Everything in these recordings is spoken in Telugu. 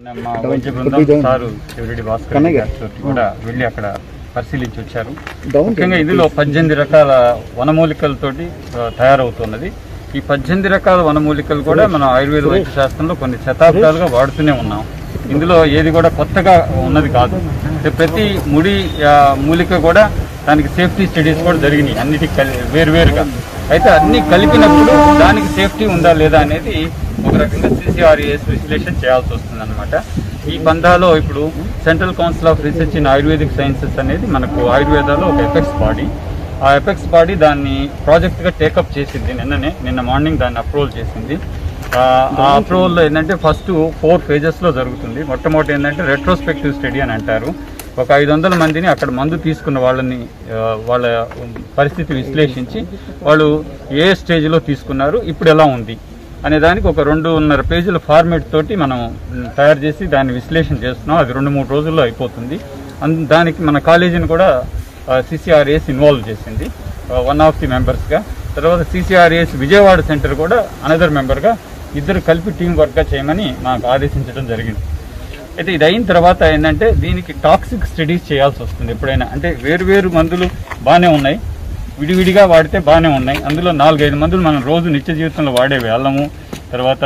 మా వైద్య బృందం సారు శివరెడ్డి భాస్కర్ కూడా వెళ్ళి అక్కడ పరిశీలించి వచ్చారు. ముఖ్యంగా ఇందులో 18 రకాల వనమూలికలతోటి తయారవుతున్నది. ఈ 18 రకాల వనమూలికలు కూడా మనం ఆయుర్వేద వైద్య శాస్త్రంలో కొన్ని శతాబ్దాలుగా వాడుతూనే ఉన్నాం. ఇందులో ఏది కూడా కొత్తగా ఉన్నది కాదు. ప్రతి ముడి మూలిక కూడా దానికి సేఫ్టీ స్టడీస్ కూడా జరిగినాయి, అన్నిటికీ వేరువేరుగా. అయితే అన్ని కలిపినప్పుడు దానికి సేఫ్టీ ఉందా లేదా అనేది ఒక రకంగా CCRAS విశ్లేషణ చేయాల్సి వస్తుంది అన్నమాట. ఈ పందాలో ఇప్పుడు central council of research in ayurvedic sciences అనేది మనకు ఆయుర్వేదాలో ఒక ఎపెక్స్ బాడీ. ఆ ఎపెక్స్ బాడీ దాన్ని ప్రాజెక్ట్గా టేకప్ చేసింది. నిన్న మార్నింగ్ దాన్ని అప్రూవల్ చేసింది. ఆ అప్రూవల్లో ఏంటంటే ఫస్ట్ 4 phases జరుగుతుంది. మొట్టమొదటి ఏంటంటే రెట్రోస్పెక్టివ్ స్టడీ అని అంటారు. ఒక 500 మందిని అక్కడ మందు తీసుకున్న వాళ్ళ పరిస్థితి విశ్లేషించి వాళ్ళు ఏ స్టేజ్లో తీసుకున్నారు, ఇప్పుడు ఎలా ఉంది అనే దానికి ఒక 2.5 పేజీల ఫార్మేట్ తోటి మనం తయారు చేసి దాన్ని విశ్లేషణ చేస్తున్నాం. అది 2-3 రోజుల్లో అయిపోతుంది. దానికి మన కాలేజీని కూడా CCRAS ఇన్వాల్వ్ చేసింది వన్ ఆఫ్ ది మెంబర్స్గా. తర్వాత CCRAS విజయవాడ సెంటర్ కూడా అనదర్ మెంబర్గా, ఇద్దరు కలిపి టీం వర్క్గా చేయమని నాకు ఆదేశించడం జరిగింది. అయితే ఇది అయిన తర్వాత ఏంటంటే దీనికి టాక్సిక్ స్టడీస్ చేయాల్సి వస్తుంది ఎప్పుడైనా. అంటే వేరు మందులు బాగానే ఉన్నాయి, విడివిడిగా వాడితే బాగానే ఉన్నాయి. అందులో 4-5 మందులు మనం రోజు నిత్య జీవితంలో వాడేవి. అల్లము, తర్వాత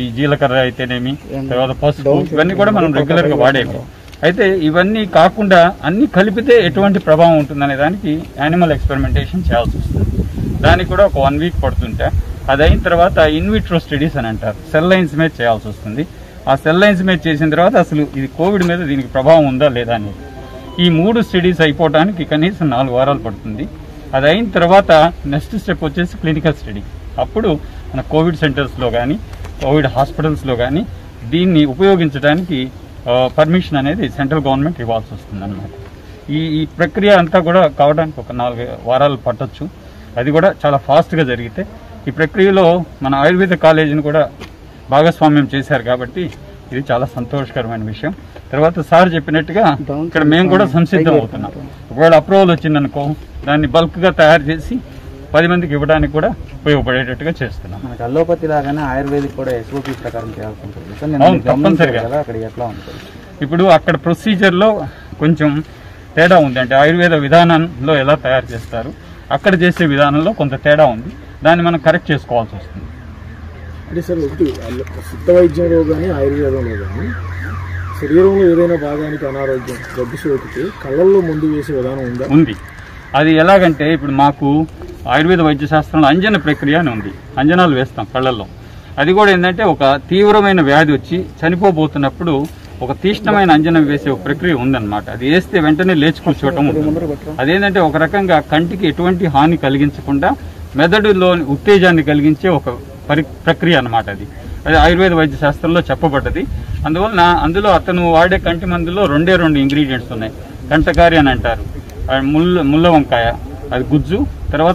ఈ జీలకర్ర అయితేనేమి, తర్వాత పసుపు, ఇవన్నీ కూడా మనం రెగ్యులర్గా వాడేవి. అయితే ఇవన్నీ కాకుండా అన్ని కలిపితే ఎటువంటి ప్రభావం ఉంటుందనే దానికి యానిమల్ ఎక్స్పెరిమెంటేషన్ చేయాల్సి వస్తుంది. దానికి కూడా ఒక 1 week పడుతుంటే, అది అయిన తర్వాత ఇన్విట్రో స్టడీస్ అని అంటారు, సెల్ లైన్స్ మీద చేయాల్సి వస్తుంది. ఆ సెల్ లైన్స్ మీద చేసిన తర్వాత అసలు ఇది కోవిడ్ మీద దీనికి ప్రభావం ఉందా లేదా అనేది ఈ 3 స్టడీస్ అయిపోవడానికి కనీసం 4 వారాలు పడుతుంది. అది అయిన తర్వాత నెక్స్ట్ స్టెప్ వచ్చేసి క్లినికల్ స్టడీ. అప్పుడు మన కోవిడ్ సెంటర్స్లో కానీ కోవిడ్ హాస్పిటల్స్లో కానీ దీన్ని ఉపయోగించడానికి పర్మిషన్ అనేది సెంట్రల్ గవర్నమెంట్ ఇవ్వాల్సి వస్తుంది అన్నమాట. ఈ ప్రక్రియ అంతా కూడా కావడానికి ఒక 4 వారాలు పట్టొచ్చు. అది కూడా చాలా ఫాస్ట్గా జరిగితే. ఈ ప్రక్రియలో మన ఆయుర్వేద కాలేజీని కూడా భాగస్వామ్యం చేశారు కాబట్టి ఇది చాలా సంతోషకరమైన విషయం. తర్వాత సార్ చెప్పినట్టుగా ఇక్కడ మేము కూడా సంసిద్ధం అవుతున్నాం. ఒకవేళ అప్రూవల్ వచ్చిందనుకో దాన్ని బల్క్గా తయారు చేసి 10 మందికి ఇవ్వడానికి కూడా ఉపయోగపడేటట్టుగా చేస్తున్నాం. మనకు అల్లోపతి లాగానే ఆయుర్వేదిక్ కూడా SOP ప్రకారం చేయాల్సి ఉంటుంది. అవును, తప్పనిసరిగా. అక్కడ ఎట్లా ఉంటుంది? ఇప్పుడు అక్కడ ప్రొసీజర్లో కొంచెం తేడా ఉంది. అంటే ఆయుర్వేద విధానంలో ఎలా తయారు చేస్తారు, అక్కడ చేసే విధానంలో కొంత తేడా ఉంది. దాన్ని మనం కరెక్ట్ చేసుకోవాల్సి వస్తుంది. అంటే సార్, ఒకటి సిద్ధ వైద్యంలో కానీ ఆయుర్వేదంలో కానీ శరీరంలో ఏదైనా భాగానికి అనారోగ్యం, గడ్డి సోకితే కళ్ళల్లో మందు వేసే విధానం ఉందా? ఉంది. అది ఎలాగంటే ఇప్పుడు మాకు ఆయుర్వేద వైద్య శాస్త్రంలో అంజన ప్రక్రియ అని ఉంది. అంజనాలు వేస్తాం కళ్ళల్లో. అది కూడా ఏంటంటే ఒక తీవ్రమైన వ్యాధి వచ్చి చనిపోబోతున్నప్పుడు ఒక తీక్ష్ణమైన అంజనం వేసే ఒక ప్రక్రియ ఉందన్నమాట. అది వేస్తే వెంటనే లేచి కూర్చోవటం ఉంటుంది. అదేంటంటే ఒక రకంగా కంటికి ఎటువంటి హాని కలిగించకుండా మెదడులోని ఉత్తేజాన్ని కలిగించే ఒక ప్రక్రియ అన్నమాట. అది ఆయుర్వేద వైద్య శాస్త్రంలో చెప్పబడ్డది. అందువలన అందులో అతను వాడే కంటి మందులో 2 ఇంగ్రీడియంట్స్ ఉన్నాయి. కంటకారి అని అంటారు, ముల్ల వంకాయ, అది గుజ్జు, తర్వాత